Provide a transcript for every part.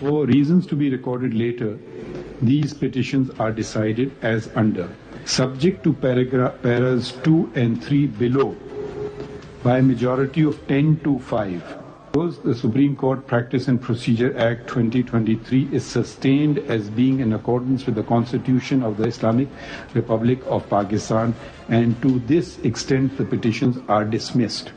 For reasons to be recorded later, these petitions are decided as under. Subject to paras 2 and 3 below, by a majority of 10-5, the Supreme Court Practice and Procedure Act 2023 is sustained as being in accordance with the Constitution of the Islamic Republic of Pakistan, and to this extent the petitions are dismissed.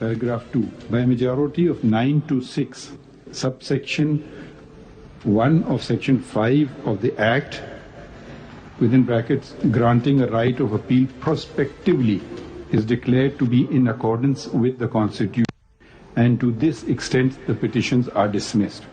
Paragraph 2. By a majority of 9-6, subsection 1 of section 5 of the Act, within brackets, granting a right of appeal prospectively, is declared to be in accordance with the Constitution, and to this extent the petitions are dismissed.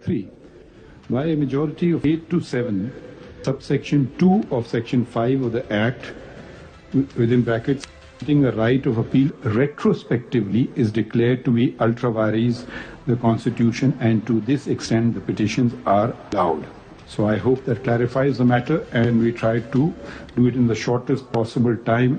3. By a majority of 8-7, subsection 2 of section 5 of the Act, within brackets, granting a right of appeal retrospectively, is declared to be ultra vires the Constitution, and to this extent the petitions are allowed. So I hope that clarifies the matter, and we tried to do it in the shortest possible time.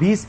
20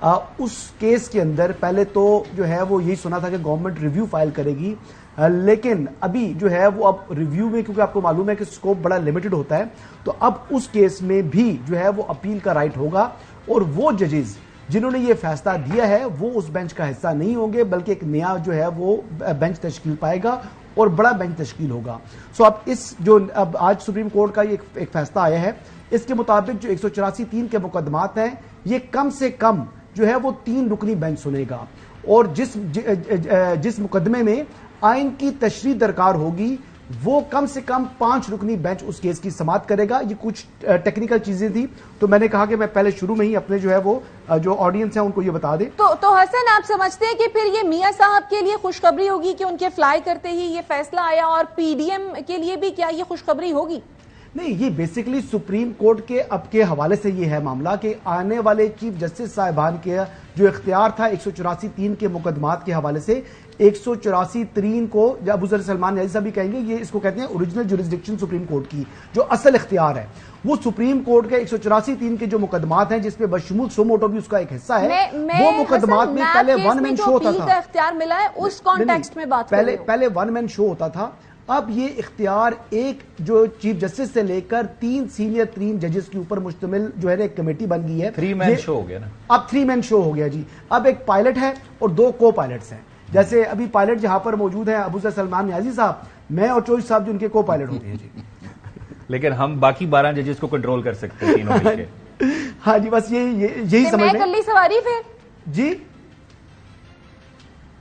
us case کے اندر پہلے تو جو ہے وہ یہی سنا تھا کہ گورنمنٹ ریویو فائل کرے گی، لیکن ابھی جو ہے وہ اب ریویو میں، کیونکہ آپ کو معلوم ہے کہ سکوپ بڑا لمیٹڈ ہوتا ہے، تو اب اس کیس میں بھی جو ہے وہ اپیل کا رائٹ ہوگا، اور وہ ججز جنہوں نے یہ فیصلہ دیا ہے وہ اس بینچ کا حصہ نہیں ہوں گے، بلکہ ایک نیا جو ہے وہ بینچ تشکیل پائے گا اور بڑا بینچ تشکیل ہوگا۔ سو اب آج سپریم کورٹ کا یہ ایک فیصلہ آیا ہے، اس کے مطابق جو 184(3) کے مقدمات ہیں یہ کم سے کم جو ہے وہ 3 رکنی بینچ سنے گا، اور جس مقدمے میں آئین کی تشریح درکار ہوگی وہ کم سے کم 5 رکنی بینچ اس کیس کی سماعت کرے گا۔ یہ کچھ ٹیکنیکل چیزیں تھی، تو میں نے کہا کہ میں پہلے شروع میں ہی اپنے جو ہے وہ جو آڈینس ہے ان کو یہ بتا دیں۔ تو حسن، آپ سمجھتے ہیں کہ پھر یہ میاں صاحب کے لیے خوشخبری ہوگی کہ ان کے فلائی کرتے ہی یہ فیصلہ آیا، اور پی ڈی ایم کے لیے بھی کیا یہ خوشخبری ہوگی؟ نہیں، یہ بیسیکلی سپریم کورٹ کے اب کے حوالے سے یہ ہے معاملہ کہ آنے والے چیف جسٹس صاحبان کے جو اختیار تھا 184(3) کے مقدمات کے حوالے سے، 184(3) کو ابو ذر سلمان نیازی صاحب بھی کہیں گے، یہ اس کو کہتے ہیں اوریجنل جوریسڈکشن سپریم کورٹ کی جو اصل اختیار ہے، وہ سپریم کورٹ کے 184(3) کے جو مقدمات ہیں جس پہ بشمول سو موٹو بھی اس کا ایک حصہ ہے، وہ مقدمات میں پہلے ون مین شو ہوتا تھا، اختیار ملا ہے اس کانٹیکسٹ میں بات کر رہے ہوں۔ پہلے ون مین شو ہوتا تھا، اب یہ اختیار ایک جو چیف جسٹس سے لے کر 3 سینئر 3 ججز کے اوپر مشتمل جو ہے ایک کمیٹی بن گئی ہے۔ 3 مین شو ہو گیا نا، اب 3 مین شو ہو گیا جی۔ اب ایک پائلٹ ہے اور 2 کو پائلٹس ہیں، جیسے ابھی پائلٹ جہاں پر موجود ہیں ابو ذر سلمان نیازی صاحب، میں اور چوہدری صاحب جو ان کے کو پائلٹ ہوتے ہیں جی، لیکن ہم باقی 12 ججز کو کنٹرول کر سکتے ہیں تینوں مل کے۔ ہاں جی، بس یہی سمجھ میں لیں کلی سواری، پھر جی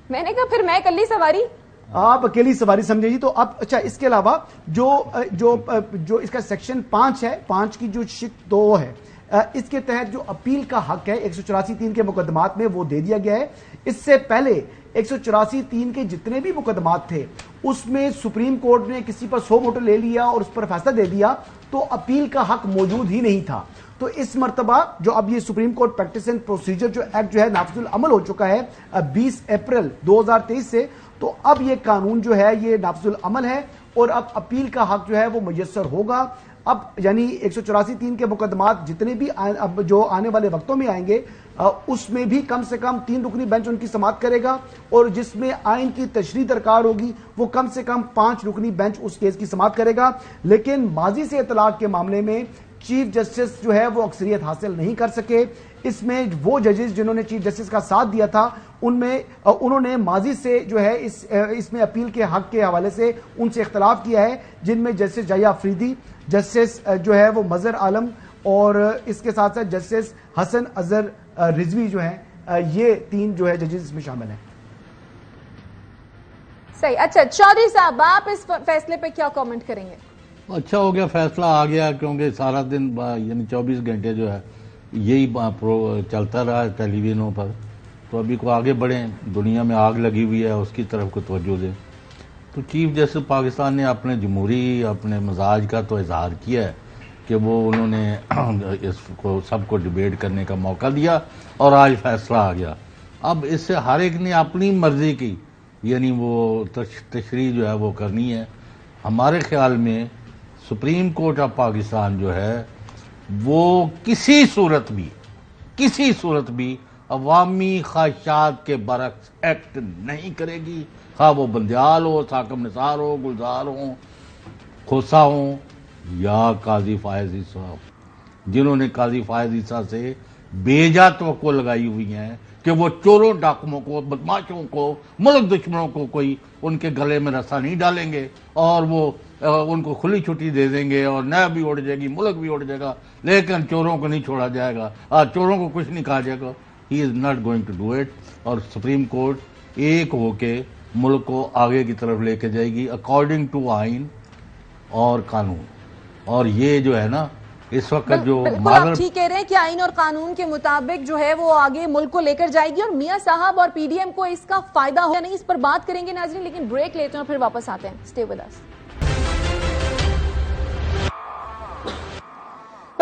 میں نے کہا پھر میں کلی سواری، آپ اکیلی سواری سمجھے جی۔ تو اب اچھا، اس کے علاوہ جو اس کا سیکشن 5 ہے، 5 کی جو شق 2 ہے، اس کے تحت جو اپیل کا حق ہے 184(3) کے مقدمات میں وہ دے دیا گیا ہے۔ اس سے پہلے 184(3) کے جتنے بھی مقدمات تھے اس میں سپریم کورٹ نے کسی پر سو موٹو لے لیا اور اس پر فیصلہ دے دیا تو اپیل کا حق موجود ہی نہیں تھا۔ تو اس مرتبہ جو اب یہ supreme court practice and procedure جو ایکٹ جو ہے نافذ العمل ہو چکا ہے 20 اپریل 2023 سے، تو اب یہ قانون جو ہے یہ نافذ العمل ہے اور اب اپیل کا حق جو ہے وہ میسر ہوگا۔ اب یعنی 184(3) کے مقدمات جتنے بھی اب جو آنے والے وقتوں میں آئیں گے اس میں بھی کم سے کم 3 رکنی بینچ ان کی سماعت کرے گا، اور جس میں آئین کی تشریح درکار ہوگی وہ کم سے کم 5 رکنی بینچ اس کیس کی سماعت کرے گا۔ لیکن ماضی سے اطلاق کے معاملے میں چیف جسٹس جو ہے وہ اکثریت حاصل نہیں کر سکے۔ اس میں وہ ججز جنہوں نے چیف جسٹس کا ساتھ دیا تھا انہوں نے ماضی سے جو ہے اس میں اپیل کے حق کے حوالے سے ان سے اختلاف کیا ہے، جن میں جسٹس جایا افریدی، جسٹس جو ہے وہ مظہر عالم، اور اس کے ساتھ ساتھ جسٹس حسن اظہر رضوی جو ہیں، یہ 3 جو ہے ججز اس میں شامل ہیں۔ صحیح۔ اچھا چودھری صاحب، آپ اس فیصلے پہ کیا کامنٹ کریں گے؟ اچھا ہو گیا، فیصلہ آ گیا، کیونکہ سارا دن یعنی 24 گھنٹے جو ہے یہی چلتا رہا ہے ٹیلی ویژنوں پر، تو ابھی کو آگے بڑھیں، دنیا میں آگ لگی ہوئی ہے اس کی طرف کو توجہ دیں۔ تو چیف جسٹس پاکستان نے اپنے جمہوری اپنے مزاج کا تو اظہار کیا ہے کہ وہ انہوں نے اس کو سب کو ڈیبیٹ کرنے کا موقع دیا اور آج فیصلہ آ گیا۔ اب اس سے ہر ایک نے اپنی مرضی کی یعنی وہ تشریح جو ہے وہ کرنی ہے۔ ہمارے خیال میں سپریم کورٹ آف پاکستان جو ہے وہ کسی صورت بھی عوامی خواہشات کے برعکس ایکٹ نہیں کرے گی، خواہ وہ بندیال ہو، ساکم نثار ہو، گلزار ہوں، کھوسا ہوں یا قاضی فائز عیسیٰ، جنہوں نے قاضی فائز عیسیٰ سے بیجا توقع لگائی ہوئی ہیں کہ وہ چوروں ڈاکوؤں کو، بدماشوں کو، ملک دشمنوں کو کوئی ان کے گلے میں رسا نہیں ڈالیں گے اور وہ ان کو کھلی چھٹی دے دیں گے اور نیب بھی اڑ جائے گی، ملک بھی اڑ جائے گا، لیکن چوروں کو نہیں چھوڑا جائے گا، چوروں کو کچھ نہیں کہا جائے گا۔ He is not going to do it, اور سپریم کورٹ ایک ہو کے ملک کو آگے کی طرف لے کے جائے گی اکارڈنگ ٹو آئین اور قانون۔ اور یہ جو ہے نا اس وقت جو بالکل آپ ٹھیک کہہ رہے ہیں کہ آئین اور قانون کے مطابق جو ہے وہ آگے ملک کو لے کر جائے گی، اور میاں صاحب اور پی ڈی ایم کو اس کا فائدہ ہو یا نہیں اس پر بات کریں گے ناظرین، لیکن بریک لیتے ہیں پھر واپس آتے ہیں۔ Stay with us.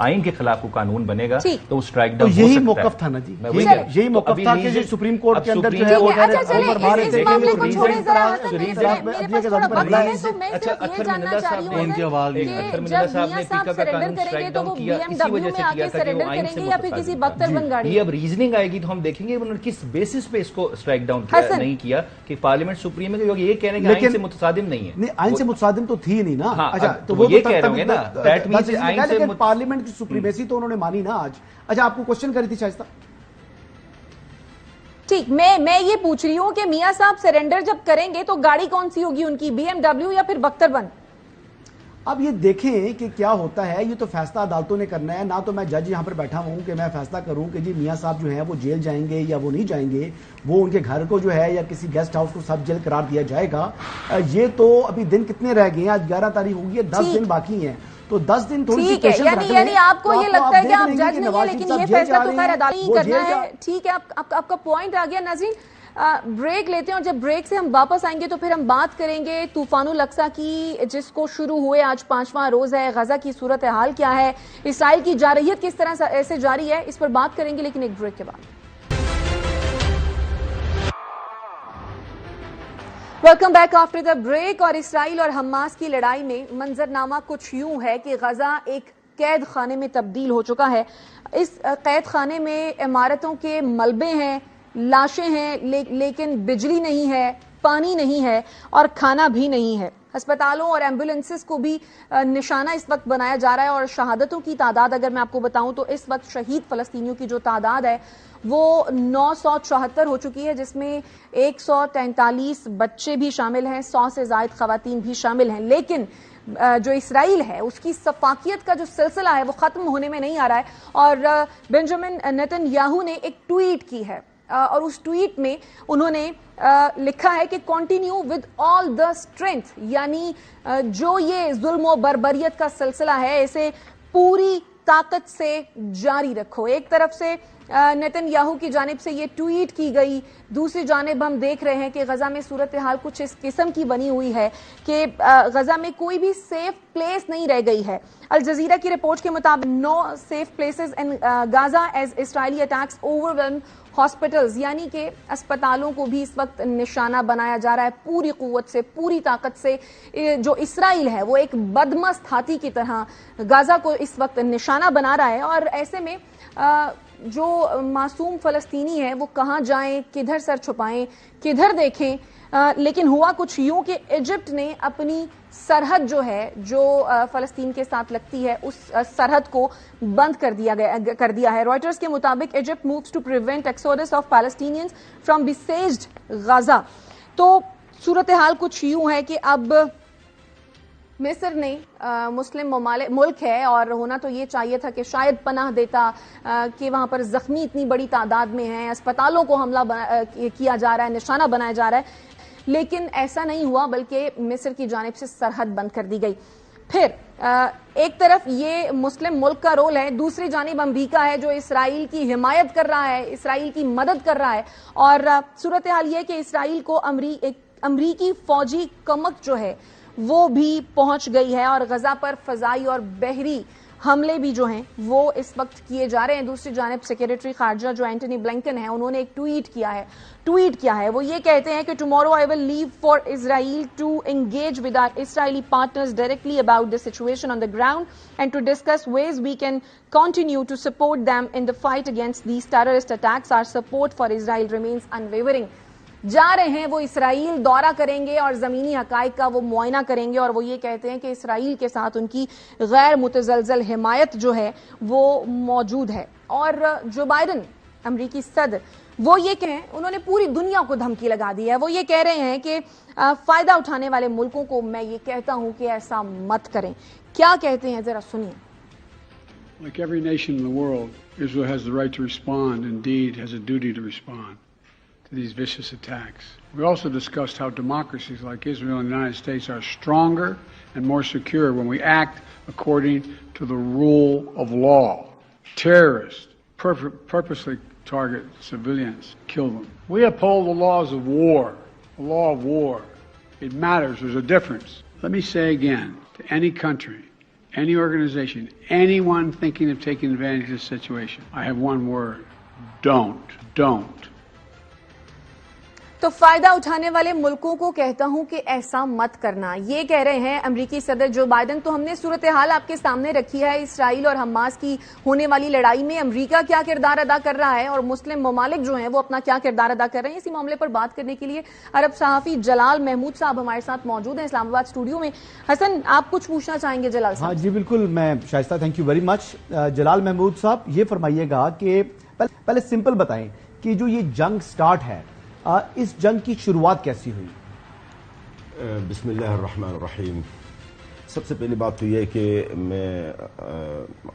آئین کے خلاف کوئی قانون بنے گا ٹھیک. تو وہ اسٹرائک تو ڈاؤن یہی موقف تھا نا جی, یہی موقف تھا کہ جو سپریم کورٹ کے اندر جو ہے وہ اچھا چلیں اوپر بھارت اس دیکھیں معاملے گے کو تو چھوڑیں ذرا حسن, ریزن میرے پاس تھوڑا وقت ہے تو میں صرف یہ جاننا چاہ رہی ہوں ان کے حوالے کہ جب میاں صاحب سرنڈر کریں گے تو وہ BMW میں آ کے سرنڈر کریں گے یا پھر کسی بختر بن گاڑی یہ اب ریزننگ آئے گی تو ہم دیکھیں گے انہوں نے کس بیسس پہ اس کو اسٹرائک ڈاؤن نہیں کیا کہ پارلیمنٹ سپریم میں یہ کہہ رہے ہیں کہ آئین سے متصادم نہیں ہے. نہیں, آئین سے متصادم تو تھی نہیں نا. ہاں, اچھا تو وہ یہ کہہ رہے ہوں گے نا دیٹ مینس آئین سے لیکن پارلیمنٹ کی سپریمیسی تو انہوں نے مانی نا آج. اچھا آپ کو کوشچن کری تھی شائستہ. ٹھیک, میں یہ پوچھ رہی ہوں کہ میاں صاحب سرنڈر جب کریں گے تو گاڑی کون سی ہوگی ان کی, BMW یا پھر بختر بن؟ اب یہ دیکھیں کہ کیا ہوتا ہے, یہ تو فیصلہ عدالتوں نے کرنا ہے. نہ تو میں جج یہاں پر بیٹھا ہوں کہ میں فیصلہ کروں کہ جی میاں صاحب جو ہیں وہ جیل جائیں گے یا وہ نہیں جائیں گے, وہ ان کے گھر کو جو ہے یا کسی گیسٹ ہاؤس کو سب جیل قرار دیا جائے گا. یہ تو ابھی دن کتنے رہ گئے ہیں, آج 11 تاریخ ہوگی ہے, 10 دن باقی ہیں. تو 10 دن تھوڑی سی پیشنس رکھ لیں. یعنی آپ کو یہ لگتا ہے کہ آپ جج نہیں ہیں لیکن یہ فیصلہ تو خیر عدالت ہی کرنا ہے. ٹھیک ہے, آپ کا پوائنٹ آ گیا. ناظرین بریک لیتے ہیں اور جب بریک سے ہم واپس آئیں گے تو پھر ہم بات کریں گے طوفان الاقصی کی, جس کو شروع ہوئے آج 5واں روز ہے. غزہ کی صورتحال کیا ہے, اسرائیل کی جارحیت کس طرح سے جاری ہے, اس پر بات کریں گے لیکن ایک بریک کے بعد. Welcome back after the break. اور اسرائیل اور حماس کی لڑائی میں منظرنامہ کچھ یوں ہے کہ غزہ ایک قید خانے میں تبدیل ہو چکا ہے. اس قید خانے میں عمارتوں کے ملبے ہیں, لاشیں ہیں, لیکن بجلی نہیں ہے, پانی نہیں ہے اور کھانا بھی نہیں ہے. ہسپتالوں اور ایمبولینسز کو بھی نشانہ اس وقت بنایا جا رہا ہے. اور شہادتوں کی تعداد اگر میں آپ کو بتاؤں تو اس وقت شہید فلسطینیوں کی جو تعداد ہے وہ 974 ہو چکی ہے, جس میں 143 بچے بھی شامل ہیں, 100 سے زائد خواتین بھی شامل ہیں. لیکن جو اسرائیل ہے اس کی سفاکیت کا جو سلسلہ ہے وہ ختم ہونے میں نہیں آ رہا ہے. اور بنجامن نیتن یاہو نے ایک ٹویٹ کی ہے اور اس ٹویٹ میں انہوں نے لکھا ہے کہ continue with all the strength, یعنی جو یہ ظلم و بربریت کا سلسلہ ہے اسے پوری طاقت سے جاری رکھو. ایک طرف سے نیتن یاہو کی جانب سے یہ ٹویٹ کی گئی, دوسری جانب ہم دیکھ رہے ہیں کہ غزہ میں صورتحال کچھ اس قسم کی بنی ہوئی ہے کہ غزہ میں کوئی بھی سیف پلیس نہیں رہ گئی ہے. الجزیرہ کی رپورٹ کے مطابق 9 safe places in Gaza as Israeli attacks overwhelm hospitals, یعنی کہ اسپتالوں کو بھی اس وقت نشانہ بنایا جا رہا ہے پوری قوت سے, پوری طاقت سے. جو اسرائیل ہے وہ ایک بدمست ہاتھی کی طرح غزہ کو اس وقت نشانہ بنا رہا ہے. اور ایسے میں جو معصوم فلسطینی ہیں وہ کہاں جائیں, کدھر سر چھپائیں, کدھر دیکھیں. لیکن ہوا کچھ یوں کہ ایجپٹ نے اپنی سرحد جو ہے جو فلسطین کے ساتھ لگتی ہے اس سرحد کو بند کر دیا ہے. رائٹرز کے مطابق Egypt moves to prevent exodus of Palestinians from besieged Gaza. تو صورتحال کچھ یوں ہے کہ اب مصر نے مسلم ملک ہے اور ہونا تو یہ چاہیے تھا کہ شاید پناہ دیتا کہ وہاں پر زخمی اتنی بڑی تعداد میں ہیں, اسپتالوں کو حملہ کیا جا رہا ہے, نشانہ بنایا جا رہا ہے, لیکن ایسا نہیں ہوا بلکہ مصر کی جانب سے سرحد بند کر دی گئی. پھر ایک طرف یہ مسلم ملک کا رول ہے, دوسری جانب امریکہ ہے جو اسرائیل کی حمایت کر رہا ہے, اسرائیل کی مدد کر رہا ہے. اور صورتحال یہ کہ اسرائیل کو امریکی فوجی کمک جو ہے وہ بھی پہنچ گئی ہے اور غزہ پر فضائی اور بحری حملے بھی جو ہیں وہ اس وقت کیے جا رہے ہیں. دوسری جانب سیکریٹری خارجہ جو اینٹونی بلنکن ہیں انہوں نے ایک ٹویٹ کیا ہے. وہ یہ کہتے ہیں کہ tomorrow I will leave for Israel to engage with our Israeli partners directly about the situation on the ground and to discuss ways we can continue to support them in the fight against these terrorist attacks. Our support for Israel remains unwavering. جا رہے ہیں وہ اسرائیل, دورہ کریں گے اور زمینی حقائق کا وہ معائنہ کریں گے. اور وہ یہ کہتے ہیں کہ اسرائیل کے ساتھ ان کی غیر متزلزل حمایت جو ہے وہ موجود ہے. اور جو بائیڈن امریکی صدر وہ یہ کہیں, انہوں نے پوری دنیا کو دھمکی لگا دی ہے. وہ یہ کہہ رہے ہیں کہ فائدہ اٹھانے والے ملکوں کو میں یہ کہتا ہوں کہ ایسا مت کریں. کیا کہتے ہیں ذرا سنیے. Like every nation in the world, Israel has the right to respond, indeed has a duty to respond to these vicious attacks. We also discussed how democracies like Israel and the United States are stronger and more secure when we act according to the rule of law. Terrorists purposely target civilians, kill them. We uphold the laws of war, the law of war. It matters. There's a difference. Let me say again, to any country any organization, anyone thinking of taking advantage of this situation, I have one word: don't. تو فائدہ اٹھانے والے ملکوں کو کہتا ہوں کہ ایسا مت کرنا، یہ کہہ رہے ہیں امریکی صدر جو بائیڈن۔ تو ہم نے صورتحال آپ کے سامنے رکھی ہے، اسرائیل اور حماس کی ہونے والی لڑائی میں امریکہ کیا کردار ادا کر رہا ہے اور مسلم ممالک جو ہیں وہ اپنا کیا کردار ادا کر رہے ہیں۔ اسی معاملے پر بات کرنے کے لیے عرب صحافی جلال محمود صاحب ہمارے ساتھ موجود ہیں اسلام آباد اسٹوڈیو میں۔ حسن، آپ کچھ پوچھنا چاہیں گے جلال صاحب؟ ہاں جی بالکل، میں شائستہ، thank you very much. Jalal Mahmood صاحب یہ فرمائیے گا کہ پہلے سمپل بتائیں کہ جو یہ جنگ سٹارٹ ہے، اس جنگ کی شروعات کیسی ہوئی؟ بسم اللہ الرحمن الرحیم۔ سب سے پہلی بات تو یہ ہے کہ میں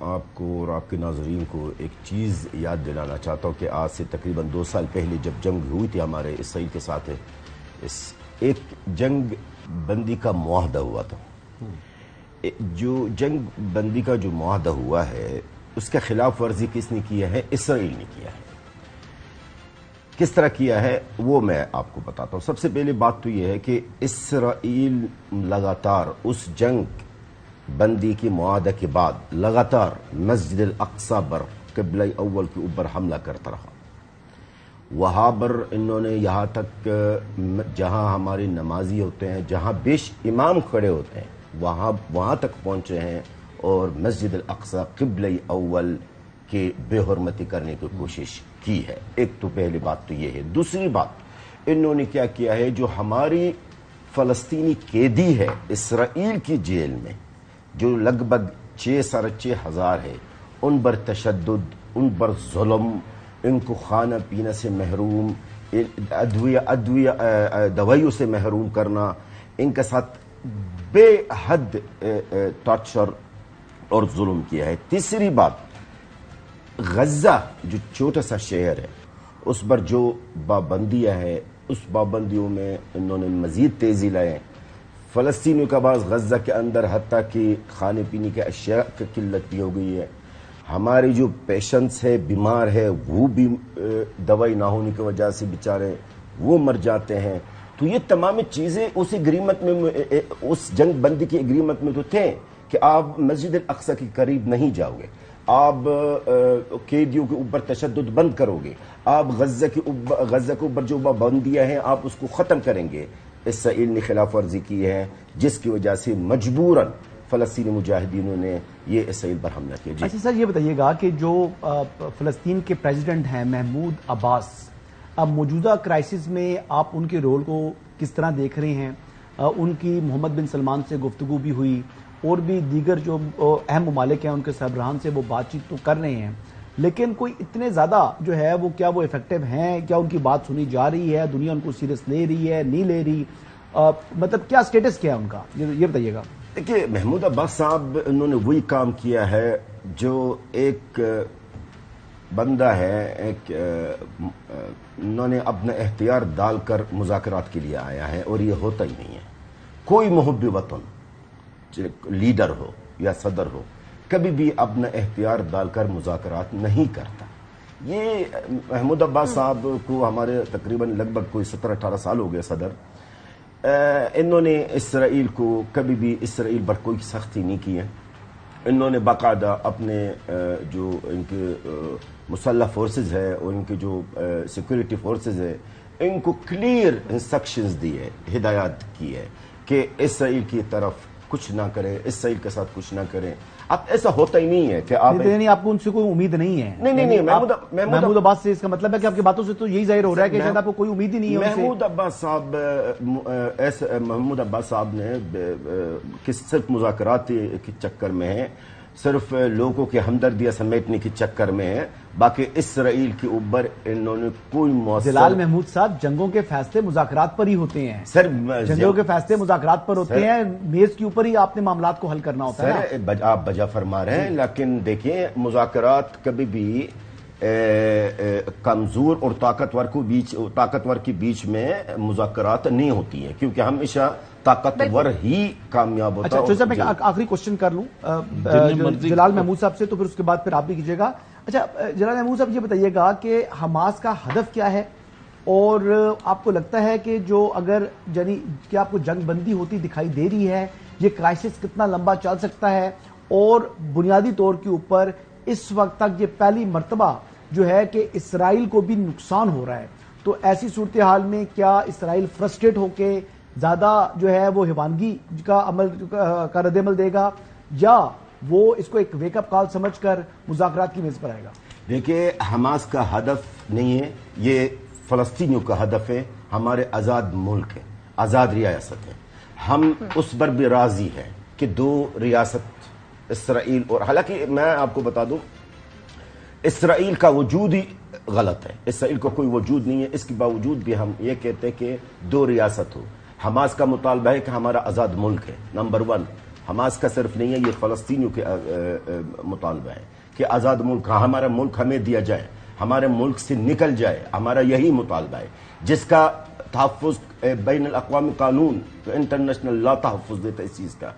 آپ کو اور آپ کے ناظرین کو ایک چیز یاد دلانا چاہتا ہوں کہ آج سے تقریباً 2 سال پہلے جب جنگ ہوئی تھی ہمارے اسرائیل کے ساتھ، ایک جنگ بندی کا معاہدہ ہوا تھا۔ جو جنگ بندی کا جو معاہدہ ہوا ہے اس کا خلاف ورزی کس نے کیا ہے؟ اسرائیل نے کیا ہے۔ کس طرح کیا ہے وہ میں آپ کو بتاتا ہوں۔ سب سے پہلی بات تو یہ ہے کہ اسرائیل لگاتار اس جنگ بندی کی معاہدہ کے بعد لگاتار مسجد الاقصی پر قبلہ اول کے اوپر حملہ کرتا رہا۔ وہاں پر انہوں نے یہاں تک جہاں ہمارے نمازی ہوتے ہیں، جہاں بیش امام کھڑے ہوتے ہیں، وہاں تک پہنچے ہیں اور مسجد الاقصی قبلہ اول کی بے حرمتی کرنے کی کوشش کی ہے۔ ایک تو پہلی بات تو یہ ہے۔ دوسری بات، انہوں نے کیا کیا ہے، جو ہماری فلسطینی قیدی ہے اسرائیل کی جیل میں، جو لگ بھگ 6,500 ہے، ان پر تشدد، ان پر ظلم، ان کو کھانا پینا سے محروم، دوائیوں سے محروم کرنا، ان کے ساتھ بے حد ٹارچر اور ظلم کیا ہے۔ تیسری بات، غزہ جو چھوٹا سا شہر ہے اس پر جو پابندیاں ہیں، اس پابندیوں میں انہوں نے مزید تیزی لائے۔ فلسطینیوں کا بعض غزہ کے اندر حتیٰ کہ کھانے پینے کے اشیاء کی قلت بھی ہو گئی ہے۔ ہمارے جو پیشنٹس ہے، بیمار ہے، وہ بھی دوائی نہ ہونے کی وجہ سے بیچارے وہ مر جاتے ہیں۔ تو یہ تمام چیزیں اس اگریمنٹ میں، اس جنگ بندی کی اگریمنٹ میں تو تھے کہ آپ مسجد الاقصی کے قریب نہیں جاؤ گے، آپ قیدیوں کے اوپر تشدد بند کرو گے، آپ غزہ کے اوپر جو پابندیاں ہیں آپ اس کو ختم کریں گے۔ اسرائیل نے خلاف ورزی کی ہے، جس کی وجہ سے مجبوراً فلسطینی مجاہدینوں نے یہ اسرائیل پر حملہ کیا۔ اچھا سر، یہ بتائیے گا کہ جو فلسطین کے پریزیڈنٹ ہیں محمود عباس، اب موجودہ کرائسس میں آپ ان کے رول کو کس طرح دیکھ رہے ہیں؟ ان کی محمد بن سلمان سے گفتگو بھی ہوئی اور بھی دیگر جو اہم ممالک ہیں ان کے سربراہان سے وہ بات چیت تو کر رہے ہیں، لیکن کوئی اتنے زیادہ جو ہے وہ کیا وہ افیکٹو ہیں؟ کیا ان کی بات سنی جا رہی ہے؟ دنیا ان کو سیریس لے رہی ہے، نہیں لے رہی؟ مطلب کیا سٹیٹس کیا ہے ان کا، یہ بتائیے گا۔ دیکھیے، محمود عباس صاحب انہوں نے وہی کام کیا ہے جو ایک بندہ ہے، انہوں نے اپنا اختیار ڈال کر مذاکرات کے لیے آیا ہے، اور یہ ہوتا ہی نہیں ہے۔ کوئی محب وطن لیڈر ہو یا صدر ہو کبھی بھی اپنا اختیار ڈال کر مذاکرات نہیں کرتا۔ یہ محمود عباس صاحب کو ہمارے تقریباً لگ بھگ کوئی 17-18 سال ہو گئے صدر، انہوں نے اسرائیل کو کبھی بھی اسرائیل پر کوئی سختی نہیں کی ہے۔ انہوں نے باقاعدہ اپنے جو ان کے مسلح فورسز ہے اور ان کے جو سیکورٹی فورسز ہے ان کو کلیئر انسٹرکشنز دی ہے، ہدایات کی ہے کہ اسرائیل کی طرف کچھ نہ کرے، اسرائیل کے ساتھ کچھ نہ کرے۔ اب ایسا ہوتا ہی نہیں ہے کہ آپ کو ان سے کوئی امید نہیں ہے؟ نہیں، محمود عباس سے اس کا مطلب ہے کہ آپ کی باتوں سے تو یہی ظاہر ہو رہا ہے کہ شاید آپ کو کوئی امید ہی نہیں ہے۔ محمود عباس صاحب نے صرف مذاکرات کے چکر میں ہے، صرف لوگوں کے ہمدردیاں سمیٹنے کے چکر میں ہے، باقی اسرائیل کے اوپر انہوں نے کوئی مؤثر۔ جلال محمود صاحب، جنگوں کے فیصلے مذاکرات پر ہی ہوتے ہیں سر، جنگوں کے فیصلے مذاکرات پر ہوتے ہیں، میز کے اوپر ہی آپ نے معاملات کو حل کرنا ہوتا ہے۔ سر آپ بجا فرما رہے ہیں، لیکن دیکھیں مذاکرات کبھی بھی کمزور اور طاقتور کے بیچ میں مذاکرات نہیں ہوتی ہیں، کیونکہ ہمیشہ طاقتور ہی کامیاب ہوتا ہے۔ اچھا صاحب، میں آخری کوشچن کر لوں جلال محمود صاحب سے، تو پھر اس کے بعد پھر آپ بھی کیجیے گا۔ اچھا جلال محمود صاحب، یہ بتائیے گا کہ حماس کا ہدف کیا ہے، اور آپ کو لگتا ہے کہ جو اگر یعنی کیا آپ کو جنگ بندی ہوتی دکھائی دے رہی ہے، یہ کرائسس کتنا لمبا چل سکتا ہے، اور بنیادی طور کے اوپر اس وقت تک یہ پہلی مرتبہ جو ہے کہ اسرائیل کو بھی نقصان ہو رہا ہے. تو ایسی صورتحال میں کیا اسرائیل فرسٹریٹ ہو کے زیادہ جو ہے وہ حیوانگی کا رد عمل دے گا, یا وہ اس کو ایک ویک اپ کال سمجھ کر مذاکرات کی میز پر آئے گا؟ دیکھیے, حماس کا ہدف نہیں ہے, یہ فلسطینیوں کا ہدف ہے. ہمارے آزاد ملک ہے, آزاد ریاست ہے. ہم اس پر بھی راضی ہیں کہ 2 ریاست اسرائیل, اور حالانکہ میں آپ کو بتا دوں اسرائیل کا وجود ہی غلط ہے, اسرائیل کا کوئی وجود نہیں ہے. اس کے باوجود بھی ہم یہ کہتے ہیں کہ 2 ریاست ہو. حماس کا مطالبہ ہے کہ ہمارا آزاد ملک ہے. نمبر 1, حماس کا صرف نہیں ہے, یہ فلسطینیوں کے مطالبہ ہے کہ آزاد ملک, ہمارا ملک ہمیں دیا جائے, ہمارے ملک سے نکل جائے. ہمارا یہی مطالبہ ہے جس کا تحفظ بین الاقوامی قانون, انٹرنیشنل لا تحفظ دیتا ہے اس چیز کا,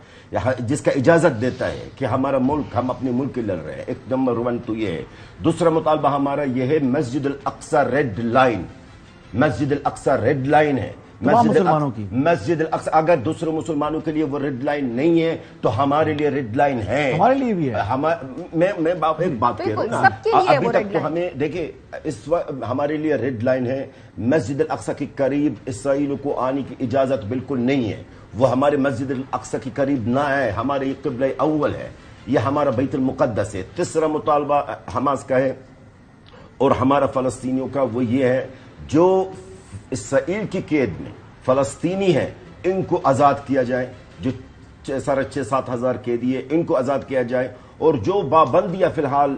جس کا اجازت دیتا ہے کہ ہمارا ملک, ہم اپنے ملک کے لڑ رہے ہیں. ایک نمبر 1 تو یہ ہے. دوسرا مطالبہ ہمارا یہ ہے مسجد الاقصی ریڈ لائن. مسجد الاقصی ریڈ لائن ہے. مسلمانوں کی مسجد الاقصی اگر دوسرے مسلمانوں کے لیے وہ ریڈ لائن نہیں ہے تو ہمارے لیے ریڈ لائن ہے. ہمارے لیے بھی ہے. میں ایک بات کہہ رہا ہوں, ابھی تک تو ہمیں دیکھیں اس وقت ہمارے لیے ریڈ لائن ہے. مسجد الاقصی کے قریب اسرائیل کو آنے کی اجازت بالکل نہیں ہے. وہ ہمارے مسجد الاقصی کے قریب نہ ہے. ہمارے قبلہ اول ہے, یہ ہمارا بیت المقدس ہے. تیسرا مطالبہ حماس کا ہے اور ہمارا فلسطینیوں کا, وہ یہ ہے جو اسرائیل کی قید میں فلسطینی ہیں ان کو آزاد کیا جائے. جو 6,500-7 ہزار قیدی ہے ان کو آزاد کیا جائے, اور جو پابندیاں فی الحال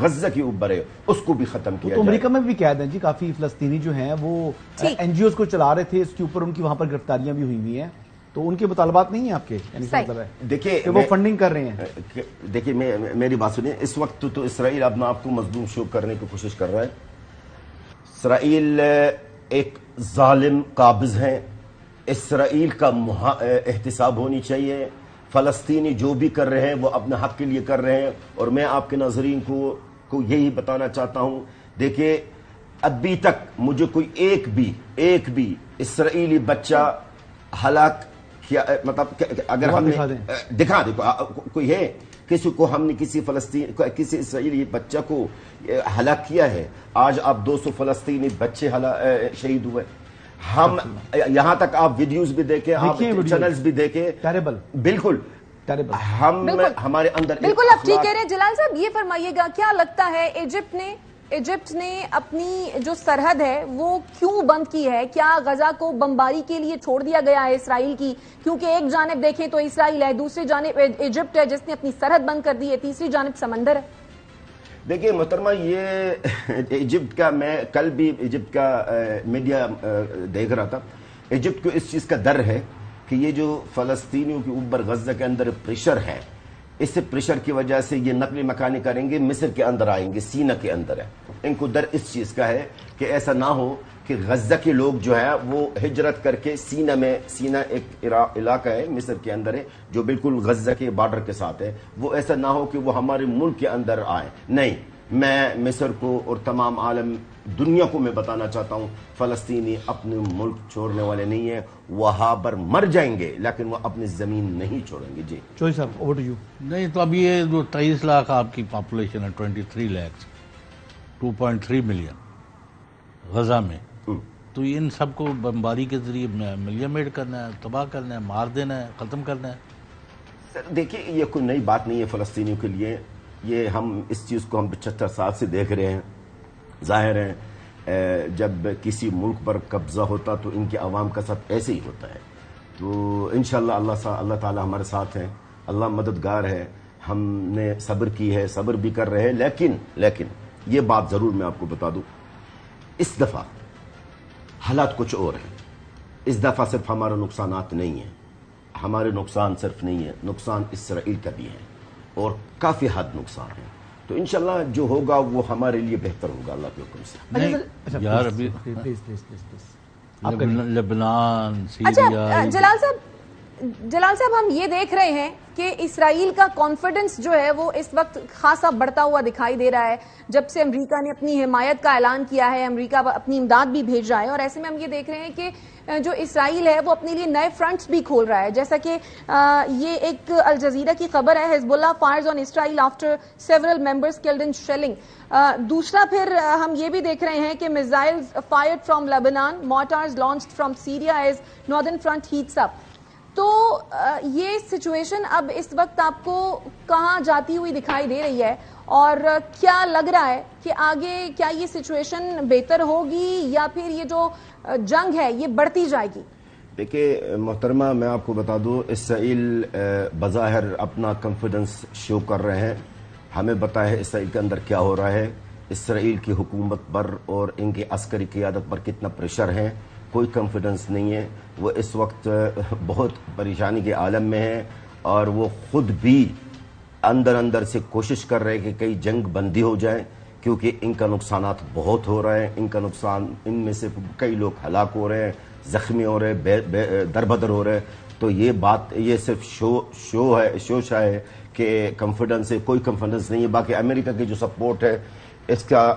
غزہ کے اوپر ہے اس کو بھی ختم کیا تو جائے. امریکہ میں بھی قید ہیں جی کافی فلسطینی جو ہیں, وہ این جی اوز کو چلا رہے تھے, اس کے اوپر ان کی وہاں پر گرفتاریاں بھی ہوئی ہیں. تو ان کے مطالبات نہیں ہیں آپ کے, یعنی مطلب ہے دیکھیے کہ وہ فنڈنگ کر رہے ہیں. دیکھیے میری بات سنیں, اس وقت تو اسرائیل اپنا آپ کو مظلوم شو کرنے کی کوشش کر رہا ہے. اسرائیل ایک ظالم قابض ہیں. اسرائیل کا احتساب ہونی چاہیے. فلسطینی جو بھی کر رہے ہیں وہ اپنے حق کے لیے کر رہے ہیں, اور میں آپ کے ناظرین کو یہی بتانا چاہتا ہوں. دیکھیے, ابھی تک مجھے کوئی ایک بھی اسرائیلی بچہ ہلاک کیا, مطلب اگر ہم نے دکھا کوئی ہے کسی کو, ہم نے کسی اسرائیلی بچہ کو ہلاک کیا ہے. آج آپ 200 فلسطینی بچے شہید ہوئے. ہم یہاں تک آپ ویڈیوز بھی دیکھیں, آپ چینلز بھی دیکھیں, بالکل ہم ہمارے اندر بالکل آپ ٹھیک کہہ رہے ہیں. جلال صاحب یہ فرمائیے گا, کیا لگتا ہے ایجپٹ نے اپنی جو سرحد ہے وہ کیوں بند کی ہے؟ کیا غزہ کو بمباری کے لیے چھوڑ دیا گیا ہے اسرائیل کی؟ کیونکہ ایک جانب دیکھیں تو اسرائیل ہے, دوسری جانب ایجپٹ ہے جس نے اپنی سرحد بند کر دی ہے, تیسری جانب سمندر ہے. دیکھیے محترمہ, یہ ایجپٹ کا, میں کل بھی ایجپٹ کا میڈیا دیکھ رہا تھا. ایجپٹ کو اس چیز کا ڈر ہے کہ یہ جو فلسطینیوں کے اوپر غزہ کے اندر پریشر ہے, اس پریشر کی وجہ سے یہ نقل مکانی کریں گے, مصر کے اندر آئیں گے, سینہ کے اندر ہے. ان کو ڈر اس چیز کا ہے کہ ایسا نہ ہو کہ غزہ کے لوگ جو ہے وہ ہجرت کر کے سینہ ایک علاقہ ہے مصر کے اندر ہے جو بالکل غزہ کے بارڈر کے ساتھ ہے, وہ ایسا نہ ہو کہ وہ ہمارے ملک کے اندر آئے. نہیں, میں مصر کو اور تمام عالم دنیا کو میں بتانا چاہتا ہوں, فلسطینی اپنے ملک چھوڑنے والے نہیں ہیں. وہاں پر مر جائیں گے لیکن وہ اپنی زمین نہیں چھوڑیں گے. جی چوہدری صاحب, اوور ٹو یو. نہیں تو اب یہ جو 23 لاکھ آپ کی پاپولیشن ہے, 23 لاکھ 2.3 ملین غزہ میں, تو ان سب کو بمباری کے ذریعے ملیمیٹ کرنا ہے, تباہ کرنا ہے, مار دینا ہے, ختم کرنا ہے. سر دیکھیے, یہ کوئی نئی بات نہیں ہے فلسطینیوں کے لیے. یہ ہم اس چیز کو ہم 75 سال سے دیکھ رہے ہیں. ظاہر ہے جب کسی ملک پر قبضہ ہوتا تو ان کے عوام کا ساتھ ایسے ہی ہوتا ہے. تو انشاءاللہ اللہ تعالی ہمارے ساتھ ہیں, اللہ مددگار ہے. ہم نے صبر کی ہے, صبر بھی کر رہے ہیں, لیکن یہ بات ضرور میں آپ کو بتا دوں, اس دفعہ حالات کچھ اور ہیں. اس دفعہ صرف ہمارا نقصانات نہیں ہیں, ہمارے نقصان صرف نہیں ہے, نقصان اسرائیل کا بھی ہے اور کافی حد نقصان ہے. تو انشاءاللہ جو ہوگا وہ ہمارے لیے بہتر ہوگا اللہ کے حکم سے. یار ابھی پلیز لبنان, اچھا سیریا, جلال صاحب, جلال صاحب ہم یہ دیکھ رہے ہیں کہ اسرائیل کا کانفیڈنس جو ہے وہ اس وقت خاصا بڑھتا ہوا دکھائی دے رہا ہے جب سے امریکہ نے اپنی حمایت کا اعلان کیا ہے, امریکہ اپنی امداد بھی بھیج رہا ہے, اور ایسے میں ہم یہ دیکھ رہے ہیں کہ جو اسرائیل ہے وہ اپنے لیے نئے فرنٹس بھی کھول رہا ہے, جیسا کہ یہ ایک الجزیرہ کی خبر ہے, Hezbollah fires on Israel after several members killed in shelling. دوسرا پھر ہم یہ بھی دیکھ رہے ہیں کہ missiles fired from Lebanon, mortars launched from Syria as northern front heats up. تو یہ سچویشن اب اس وقت آپ کو کہاں جاتی ہوئی دکھائی دے رہی ہے, اور کیا لگ رہا ہے کہ آگے کیا یہ سچویشن بہتر ہوگی یا پھر یہ جو جنگ ہے یہ بڑھتی جائے گی؟ دیکھیے محترمہ, میں آپ کو بتا دوں, اسرائیل بظاہر اپنا کانفیڈنس شو کر رہے ہیں. ہمیں پتہ ہے اسرائیل کے اندر کیا ہو رہا ہے, اسرائیل کی حکومت پر اور ان کی عسکری قیادت پر کتنا پریشر ہے. کوئی کانفیڈنس نہیں ہے, وہ اس وقت بہت پریشانی کے عالم میں ہے, اور وہ خود بھی اندر سے کوشش کر رہے ہیں کہ کئی جنگ بندی ہو جائے, کیونکہ ان کا نقصانات بہت ہو رہے ہیں. ان کا نقصان, ان میں سے کئی لوگ ہلاک ہو رہے ہیں, زخمی ہو رہے ہیں, دربدر ہو رہے ہیں. تو یہ بات, یہ صرف شوشہ ہے کہ کانفیڈنس ہے, کوئی کانفیڈنس نہیں ہے. باقی امریکہ کی جو سپورٹ ہے اس کا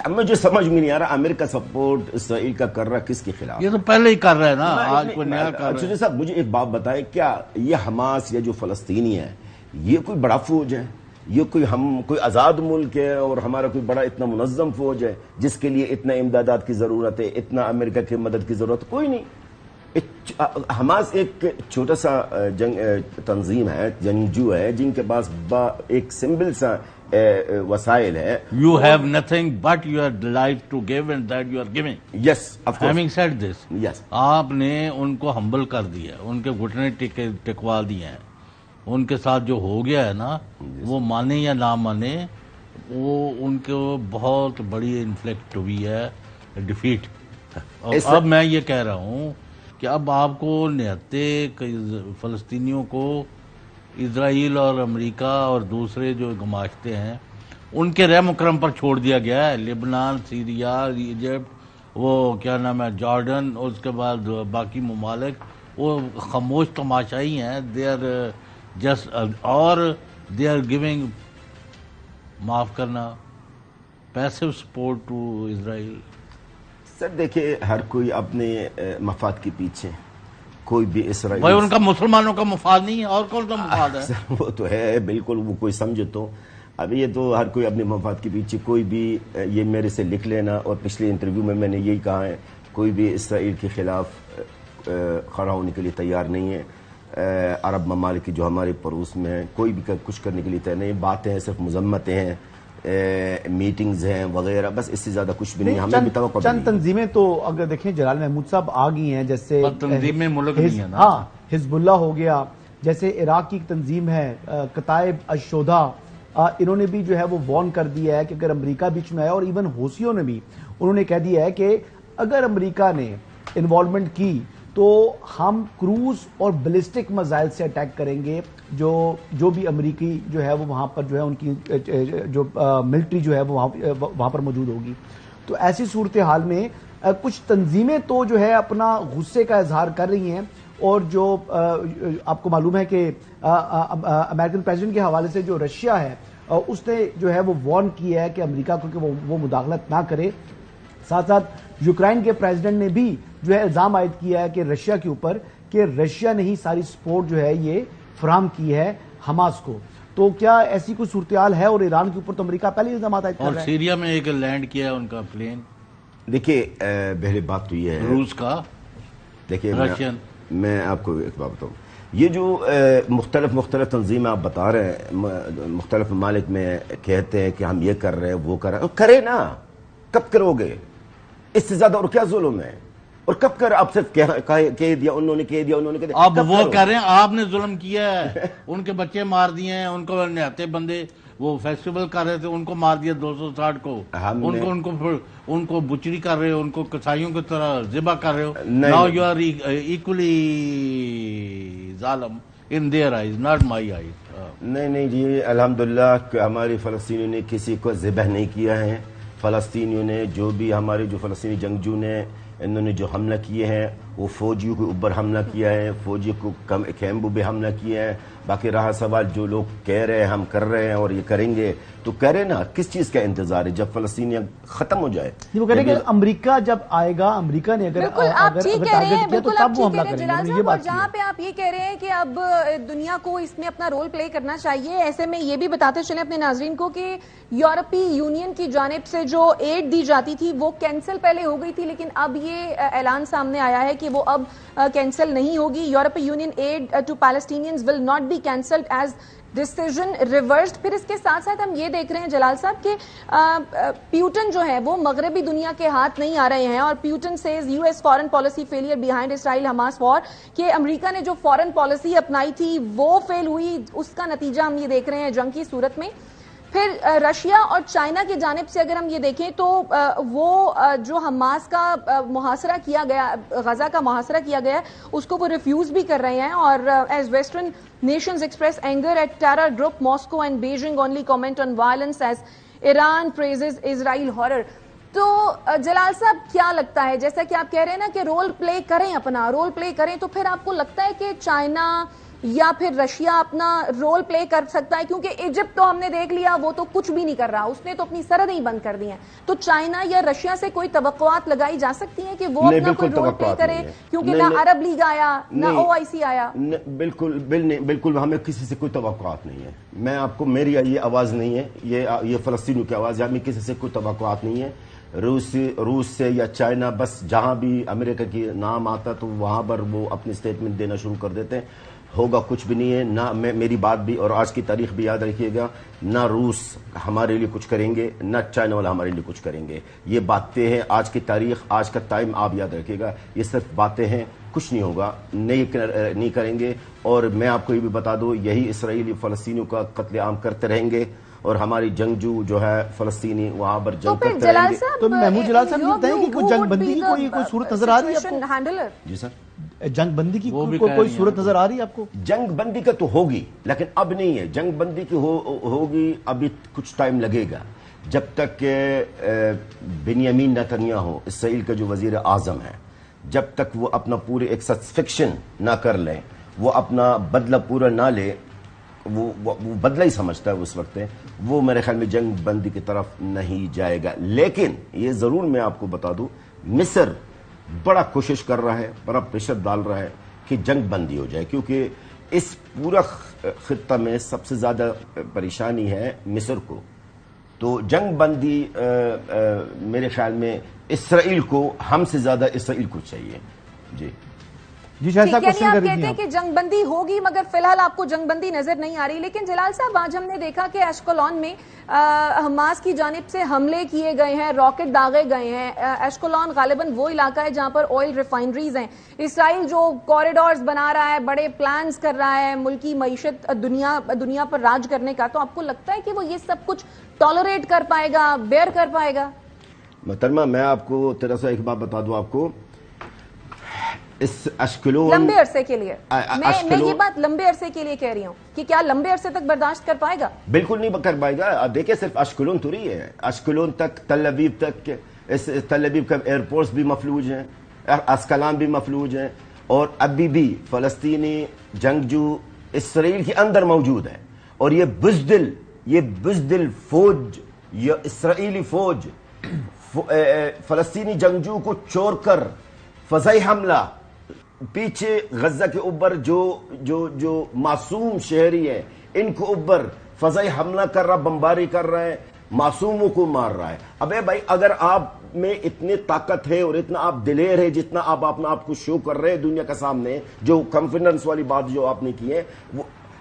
مجھے سمجھ میں نہیں آ رہا, امریکہ سپورٹ اسرائیل کا کر رہا کس کے خلاف؟ یہ تو پہلے ہی کر رہے ہیں نا, آج کوئی نیا کر رہے ہیں. صاحب مجھے ایک بات بتائے, کیا یہ حماس یا جو فلسطینی ہے یہ کوئی بڑا فوج ہے؟ یہ کوئی آزاد ملک ہے اور ہمارا کوئی بڑا اتنا منظم فوج ہے جس کے لیے اتنا امدادات کی ضرورت ہے, اتنا امریکہ کی مدد کی ضرورت؟ کوئی نہیں. حماس ایک چھوٹا سا تنظیم ہے, جنگجو ہے, جن کے پاس ایک سمبل سا وسائل ہے. You have nothing but your life to give and that you are giving. Yes, of course. Having said this, Yes. آپ نے ان کو ہمبل کر دیا, ان کے گھٹنے ٹکوا دیے ہیں. ان کے ساتھ جو ہو گیا ہے نا, وہ مانے یا نہ مانے, وہ ان کو بہت بڑی انفلیکٹ ہوئی ہے ڈیفیٹ. اب میں یہ کہہ رہا ہوں کہ اب آپ کو نہتے فلسطینیوں کو اسرائیل اور امریکہ اور دوسرے جو گماشتے ہیں ان کے رحم و کرم پر چھوڑ دیا گیا ہے. لبنان, سیریا, ایجپٹ, وہ کیا نام ہے, جارڈن, اور اس کے بعد باقی ممالک وہ خاموش تماشائی ہیں. دے آر جسٹ, اور دے آر گیونگ, معاف کرنا, پیسو سپورٹ ٹو اسرائیل. سر دیکھیں, ہر کوئی اپنے مفاد کے پیچھے, کوئی بھی اسرائیل, بھائی ان کا مسلمانوں کا مفاد نہیں ہے, اور کون سا مفاد ہے؟ وہ تو ہے بالکل, وہ کوئی سمجھے تو. اب یہ تو ہر کوئی اپنے مفاد کے پیچھے, کوئی بھی, یہ میرے سے لکھ لینا, اور پچھلے انٹرویو میں میں نے یہی کہا ہے, کوئی بھی اسرائیل کے خلاف کھڑا ہونے کے لیے تیار نہیں ہے. عرب ممالک کی جو ہمارے پڑوس میں ہیں, کوئی بھی کچھ کرنے کے لیے تیار نہیں. باتیں ہیں, صرف مذمتیں ہیں, میٹنگز ہیں وغیرہ, بس اس سے زیادہ کچھ بھی نہیں. ہمیں بھی توقع چند تنظیمیں تو اگر دیکھیں جلال محمود صاحب آ گئی ہیں, جیسے تنظیمیں ملک نہیں ہے نا. ہاں, حزب اللہ ہو گیا, جیسے عراق کی ایک تنظیم ہے کتائب الشہداء, انہوں نے بھی جو ہے وہ وارن کر دیا ہے کہ اگر امریکہ بیچ میں آئے, اور ایون حوثیوں نے بھی انہوں نے کہہ دیا ہے کہ اگر امریکہ نے انوالومنٹ کی تو ہم کروز اور بیلسٹک میزائل سے اٹیک کریں گے, جو بھی امریکی جو ہے وہ وہاں پر جو ہے ان کی جو ملٹری جو ہے وہ وہاں پر موجود ہوگی. تو ایسی صورتحال میں کچھ تنظیمیں تو جو ہے اپنا غصے کا اظہار کر رہی ہیں, اور جو آپ کو معلوم ہے کہ امریکن پریزیڈنٹ کے حوالے سے جو رشیا ہے اس نے جو ہے وہ وارن کیا ہے کہ امریکہ کو کہ وہ مداخلت نہ کرے. ساتھ ساتھ یوکرائن کے پریزیڈنٹ نے بھی جو ہے الزام عائد کیا ہے کہ رشیا کے اوپر, کہ رشیا نے ہی ساری سپورٹ جو ہے یہ فراہم کی ہے حماس کو. تو کیا ایسی کوئی صورتحال ہے؟ اور ایران کے اوپر تو امریکہ پہلے الزامات عائد کر رہا ہے. اور سیریا میں ایک لینڈ کیا ہے ان کا پلین. دیکھیے پہلے بات تو یہ ہے روس کا, دیکھیے رشین. میں آپ کو ایک بات بتاؤں, یہ جو مختلف تنظیمیں آپ بتا رہے ہیں, مختلف ممالک میں کہتے ہیں کہ ہم یہ کر رہے ہیں وہ کر رہے ہیں, کرے نا, کب کرو گے؟ اس سے زیادہ اور کیا ظلم ہے؟ اور کب کر, آپ صرف کہہ دیا, انہوں نے کہہ دیا, انہوں نے کہہ دیا. اب وہ کہہ رہے ہیں آپ نے ظلم کیا ہے, ان کے بچے مار دیے ہیں, ان کو نہتے بندے وہ فیسٹیول کر رہے تھے ان کو مار دیا 260 کو, ان کو بچری کر رہے ہو, ان کو کسائیوں کی طرح ذبح کر رہے ہو. ناؤ یو آر ایکولی ظالم in their eyes, not my eyes. نہیں جی, الحمدللہ ہمارے فلسطینیوں نے کسی کو ذبح نہیں کیا ہے. فلسطینیوں نے جو بھی ہمارے جو فلسطینی جنگجو نے انہوں نے جو حملہ کیے ہیں وہ فوجیوں کے اوپر حملہ کیا ہے, فوجی کو کیمپوں پہ حملہ کیا ہے. باقی رہا سوال جو لوگ کہہ رہے ہیں ہم کر رہے ہیں اور یہ کریں گے, تو کہہ رہے نا کس چیز کا انتظار ہے جب فلسطینیاں ختم ہو جائے. وہ کہہ رہے ہیں کہ امریکہ جب آئے گا, امریکہ نے اگر بالکل آپ ٹھیک کہہ رہے ہیں, بالکل آپ وہ ٹھیک حملہ کہہ رہے ہیں کریں جلال گے. یہ صاحب, اور بات جہاں پہ آپ یہ کہہ رہے ہیں کہ اب دنیا کو اس میں اپنا رول پلے کرنا چاہیے, ایسے میں یہ بھی بتاتے چلیں اپنے ناظرین کو کہ یورپی یونین کی جانب سے جو ایڈ دی جاتی تھی وہ کینسل پہلے ہو گئی تھی, لیکن اب یہ اعلان سامنے آیا ہے کہ وہ اب کینسل نہیں ہوگی. European Union aid to Palestinians will not be cancelled as decision reversed. پھر اس کے ساتھ ساتھ ہم یہ دیکھ رہے ہیں جلال صاحب کہ پیوٹن جو ہے وہ مغربی دنیا کے ہاتھ نہیں آ رہے ہیں, اور Putin says U S foreign policy failure behind Israel Hamas war, کہ امریکہ نے جو فارن پالیسی اپنائی تھی وہ فیل ہوئی, اس کا نتیجہ ہم یہ دیکھ رہے ہیں جنگ کی صورت میں. پھر رشیا اور چائنا کی جانب سے اگر ہم یہ دیکھیں تو وہ جو حماس کا محاصرہ کیا گیا, غزہ کا محاصرہ کیا گیا, اس کو وہ ریفیوز بھی کر رہے ہیں. اور as western nations express anger at terror group Moscow and Beijing only comment on violence as Iran praises Israel horror. تو جلال صاحب کیا لگتا ہے, جیسا کہ آپ کہہ رہے ہیں نا کہ رول پلے کریں, اپنا رول پلے کریں, تو پھر آپ کو لگتا ہے کہ چائنا یا پھر رشیا اپنا رول پلے کر سکتا ہے؟ کیونکہ ایجپٹ تو ہم نے دیکھ لیا, وہ تو کچھ بھی نہیں کر رہا, اس نے تو اپنی سرحدیں ہی بند کر دی ہیں. تو چائنا یا رشیا سے کوئی توقعات لگائی جا سکتی ہیں کہ وہ اپنا کوئی رول پلے کرے؟ کیونکہ نہ عرب لیگ آیا نہ OIC آیا. بالکل ہمیں کسی سے کوئی توقعات نہیں ہے. میں آپ کو, میری یہ آواز نہیں ہے, یہ فلسطینیوں کی آواز ہے. ہمیں کسی سے کوئی توقعات نہیں ہے. روس سے یا چائنا, بس جہاں بھی امریکہ کی نام آتا تو وہاں پر وہ اپنی سٹیٹمنٹ دینا شروع کر دیتے ہیں. ہوگا کچھ بھی نہیں ہے. نہ میری بات بھی اور آج کی تاریخ بھی یاد رکھیے گا, نہ روس ہمارے لیے کچھ کریں گے نہ چائنا والا ہمارے لیے کچھ کریں گے. یہ باتیں ہیں, آج کی تاریخ, آج کا ٹائم آپ یاد رکھیے گا. یہ صرف باتیں ہیں, کچھ نہیں ہوگا, نہیں کریں گے. اور میں آپ کو یہ بھی بتا دوں, یہی اسرائیلی فلسطینیوں کا قتل عام کرتے رہیں گے, اور ہماری جنگجو جو ہے فلسطینی وہاں پر جنگ کرتے رہیں گے. تو محمود جلال صاحب یہ بتائیں کہ کوئی جنگ بندی کی کوئی صورت نظر آ رہی ہے آپ کو؟ جی سر, جنگ بندی کی کوئی صورت نظر آ رہی ہے آپ کو؟ جنگ بندی کا تو ہوگی, لیکن اب نہیں ہے. جنگ بندی کی ہوگی, ابھی کچھ ٹائم لگے گا. جب تک کہ بنیامین نیتنیاہو, اسرائیل کا جو وزیر اعظم ہے, جب تک وہ اپنا پورے ایک سٹسفیکشن نہ کر لیں, وہ اپنا بدلہ پورا نہ لے, وہ بدلہ ہی سمجھتا ہے اس وقت, وہ میرے خیال میں جنگ بندی کی طرف نہیں جائے گا. لیکن یہ ضرور میں آپ کو بتا دوں, مصر بڑا کوشش کر رہا ہے, بڑا پریشر ڈال رہا ہے کہ جنگ بندی ہو جائے, کیونکہ اس پورا خطہ میں سب سے زیادہ پریشانی ہے مصر کو. تو جنگ بندی میرے خیال میں اسرائیل کو, ہم سے زیادہ اسرائیل کو چاہیے. جی شاہد صاحب یعنی آپ کہتے ہیں کہ جنگ بندی ہوگی, مگر فی الحال آپ کو جنگ بندی نظر نہیں آ رہی. لیکن جلال صاحب, آج ہم نے دیکھا کہ ایشکولون میں حماس کی جانب سے حملے کیے گئے ہیں, راکٹ داغے گئے ہیں. ایشکولون غالباً وہ علاقہ ہے جہاں پر آئل ریفائنریز ہیں. اسرائیل جو کوریڈورز بنا رہا ہے, بڑے پلانز کر رہا ہے ملکی معیشت دنیا پر راج کرنے کا, تو آپ کو لگتا ہے کہ وہ یہ سب کچھ ٹالریٹ کر پائے گا, بیئر کر پائے گا؟ محترمہ, میں آپ کو تیرا سا ایک بات بتا دوں آپ کو, اس اشکلون لمبے عرصے کے لیے, میں یہ بات لمبے عرصے کے لیے کہہ رہی ہوں کہ کیا لمبے عرصے تک برداشت کر پائے گا؟ بالکل نہیں کر پائے گا. دیکھیں صرف اشکلون تو نہیں ہے, اشکلون تک, تل ابیب تک, تل ابیب کا ایئرپورٹس بھی مفلوج ہیں, اسکلان بھی مفلوج ہیں, اور ابھی بھی فلسطینی جنگجو اسرائیل کے اندر موجود ہیں. اور یہ بزدل فوج, یہ اسرائیلی فوج فلسطینی جنگجو کو چور کر فضائی حملہ, پیچھے غزہ کے اوپر جو معصوم شہری ہیں ان کو اوپر فضائی حملہ کر رہا, بمباری کر رہا ہے, معصوموں کو مار رہا ہے. ابے بھائی, اگر آپ میں اتنی طاقت ہے اور اتنا آپ دلیر ہے, جتنا آپ اپنا آپ کو شو کر رہے ہیں دنیا کے سامنے, جو کانفیڈنس والی بات جو آپ نے کی ہے,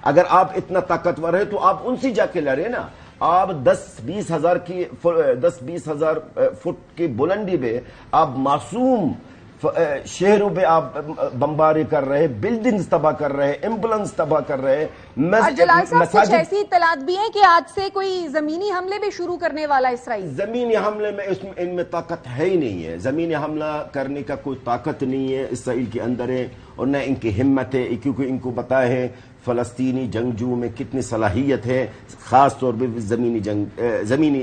اگر آپ اتنا طاقتور ہے تو آپ ان سے جا کے لڑے نا. آپ 10-20 ہزار فٹ کی بلندی پہ آپ معصوم شہروں پہ آپ بمباری کر رہے, بلڈنگز تباہ کر رہے, ایمبولینس تباہ کر رہے. جلال صاحب, کچھ ایسی اطلاعات بھی ہیں کہ آج سے کوئی زمینی حملے بھی شروع کرنے والا اسرائیل؟ زمینی حملے میں ان میں طاقت ہے ہی نہیں ہے. زمینی حملہ کرنے کا کوئی طاقت نہیں ہے اسرائیل کے اندر ہے, اور نہ ان کی ہمت ہے, کیونکہ ان کو پتہ ہے فلسطینی جنگجو میں کتنی صلاحیت ہے, خاص طور پہ زمینی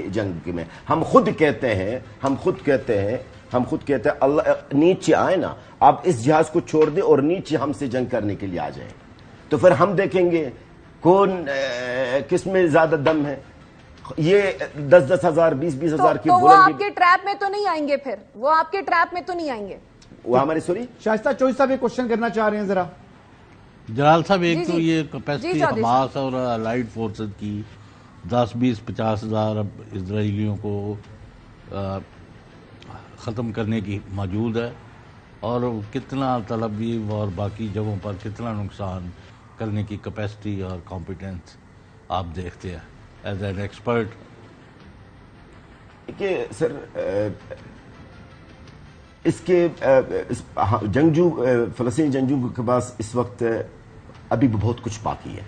جنگ میں. ہم خود کہتے ہیں ہم خود کہتے ہیں اللہ نیچے آئے نا, آپ اس جہاز کو چھوڑ دیں اور نیچے ہم سے جنگ کرنے کے لیے آ جائیں, تو پھر ہم دیکھیں گے کون کس میں زیادہ دم ہے. یہ 10,000 20,000 ہزار کی تو وہ بلندی, آپ کے ٹریپ میں تو نہیں آئیں گے, پھر وہ آپ کے ٹریپ میں تو نہیں آئیں گے. وہ ہماری سوری شائستہ چوہدری صاحب ایک کوشچن کرنا چاہ رہے ہیں ذرا. جلال صاحب ایک جی تو جی. یہ جی کیپیسٹی چودھری حماس اور الائیڈ فورسز کی 10-20-50 ہزار اب اسرائیلیوں کو ختم کرنے کی موجود ہے, اور کتنا تل ابیب اور باقی جگہوں پر کتنا نقصان کرنے کی کیپیسٹی اور کمپیٹنس آپ دیکھتے ہیں ایز این ایکسپرٹ؟ کہ سر اس کے جنگجو فلسطینی جنگجو کے پاس اس وقت ابھی بھی بہت کچھ باقی ہے.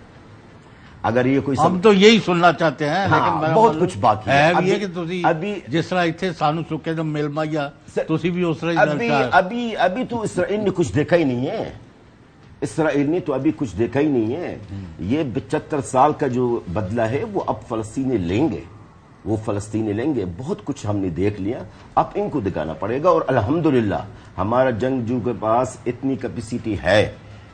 اگر یہ کوئی ہم تو یہی سننا چاہتے ہیں, ہاں, لیکن بہت کچھ باقی ہے. بھی ہے کہ تسی جس طرح اتنے سانو چکے تو مل مایا تسی بھی اس طرح ابھی تو اسرائیل نے کچھ دیکھا ہی نہیں ہے. اسرائیل نے تو ابھی کچھ دیکھا ہی نہیں ہے. یہ 75 سال کا جو بدلہ ہے وہ اب فلسطینی لیں گے, وہ فلسطینی لیں گے. بہت کچھ ہم نے دیکھ لیا, اب ان کو دکھانا پڑے گا. اور الحمدللہ ہمارا جنگجو کے پاس اتنی کیپیسٹی ہے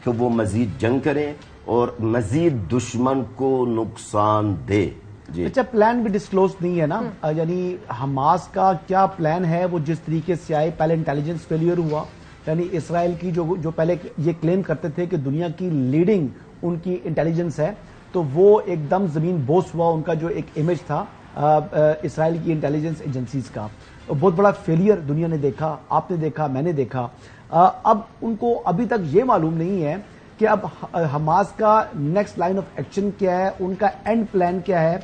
کہ وہ مزید جنگ کریں اور مزید دشمن کو نقصان دے. جی اچھا, پلان بھی ڈسکلوز نہیں ہے نا, یعنی حماس کا کیا پلان ہے؟ وہ جس طریقے سے آئے, پہلے انٹیلیجنس فیلئر ہوا, یعنی اسرائیل کی جو پہلے یہ کلیم کرتے تھے کہ دنیا کی لیڈنگ ان کی انٹیلیجنس ہے, تو وہ ایک دم زمین بوس ہوا. ان کا جو ایک امیج تھا اسرائیل کی انٹیلیجنس ایجنسیز کا, بہت بڑا فیلئر دنیا نے دیکھا, آپ نے دیکھا, میں نے دیکھا. اب ان کو ابھی تک یہ معلوم نہیں ہے کہ اب حماس کا نیکسٹ لائن آف ایکشن کیا ہے, ان کا اینڈ پلان کیا ہے,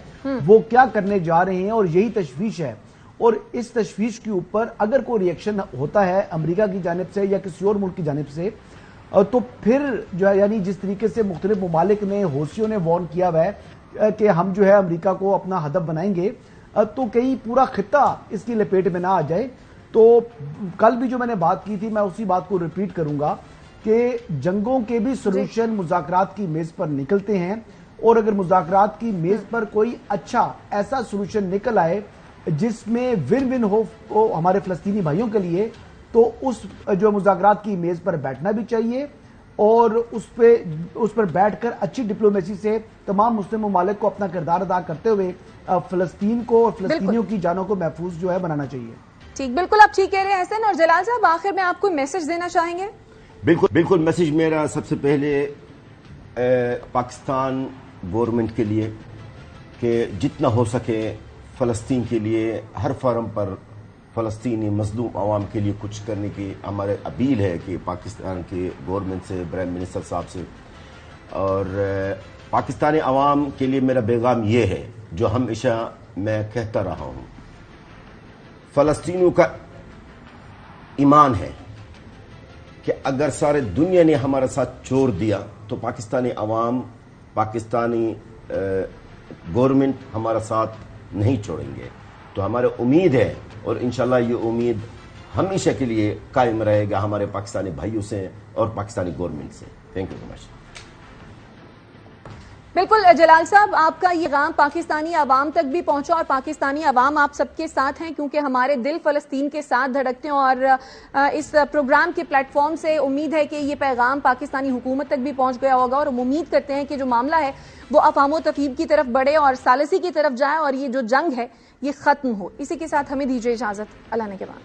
وہ کیا کرنے جا رہے ہیں, اور یہی تشویش ہے. اور اس تشویش کے اوپر اگر کوئی ری ایکشن ہوتا ہے امریکہ کی جانب سے یا کسی اور ملک کی جانب سے, تو پھر جو ہے یعنی جس طریقے سے مختلف ممالک نے, حوثیوں نے وارن کیا ہوا ہے کہ ہم جو ہے امریکہ کو اپنا ہدف بنائیں گے, تو کہیں پورا خطہ اس کی لپیٹ میں نہ آ جائے. تو کل بھی جو میں نے بات کی تھی, میں اسی بات کو ریپیٹ کروں گا کہ جنگوں کے بھی سولوشن مذاکرات کی میز پر نکلتے ہیں, اور اگر مذاکرات کی میز پر کوئی اچھا ایسا سولوشن نکل آئے جس میں ون ون ہو ہمارے فلسطینی بھائیوں کے لیے, تو اس جو مذاکرات کی میز پر بیٹھنا بھی چاہیے, اور اس پر بیٹھ کر اچھی ڈپلومیسی سے تمام مسلم ممالک کو اپنا کردار ادا کرتے ہوئے فلسطین کو اور فلسطینیوں کی جانوں کو محفوظ جو ہے بنانا چاہیے. ٹھیک, بالکل آپ ٹھیک کہہ رہے ہیں حسن. اور جلال صاحب, آخر میں آپ کو میسج دینا چاہیں گے؟ بالکل میسج میرا سب سے پہلے پاکستان گورنمنٹ کے لیے کہ جتنا ہو سکے فلسطین کے لیے ہر فارم پر فلسطینی مظلوم عوام کے لیے کچھ کرنے کی ہمارے اپیل ہے کہ پاکستان کے گورنمنٹ سے, پرائم منسٹر صاحب سے. اور پاکستانی عوام کے لیے میرا پیغام یہ ہے جو ہمیشہ میں کہتا رہا ہوں, فلسطینیوں کا ایمان ہے کہ اگر سارے دنیا نے ہمارا ساتھ چھوڑ دیا تو پاکستانی عوام, پاکستانی گورنمنٹ ہمارا ساتھ نہیں چھوڑیں گے. تو ہمارے امید ہے, اور انشاءاللہ یہ امید ہمیشہ کے لیے قائم رہے گا ہمارے پاکستانی بھائیوں سے اور پاکستانی گورنمنٹ سے. Thank you very much. بالکل جلال صاحب, آپ کا یہ غام پاکستانی عوام تک بھی پہنچا, اور پاکستانی عوام آپ سب کے ساتھ ہیں, کیونکہ ہمارے دل فلسطین کے ساتھ دھڑکتے ہیں. اور اس پروگرام کے پلیٹ فارم سے امید ہے کہ یہ پیغام پاکستانی حکومت تک بھی پہنچ گیا ہوگا, اور ہم امید کرتے ہیں کہ جو معاملہ ہے وہ افہام و تفہیم کی طرف بڑھے اور ثالثی کی طرف جائے, اور یہ جو جنگ ہے یہ ختم ہو. اسی کے ساتھ ہمیں دیجیے اجازت. اللہ نے کے بعد.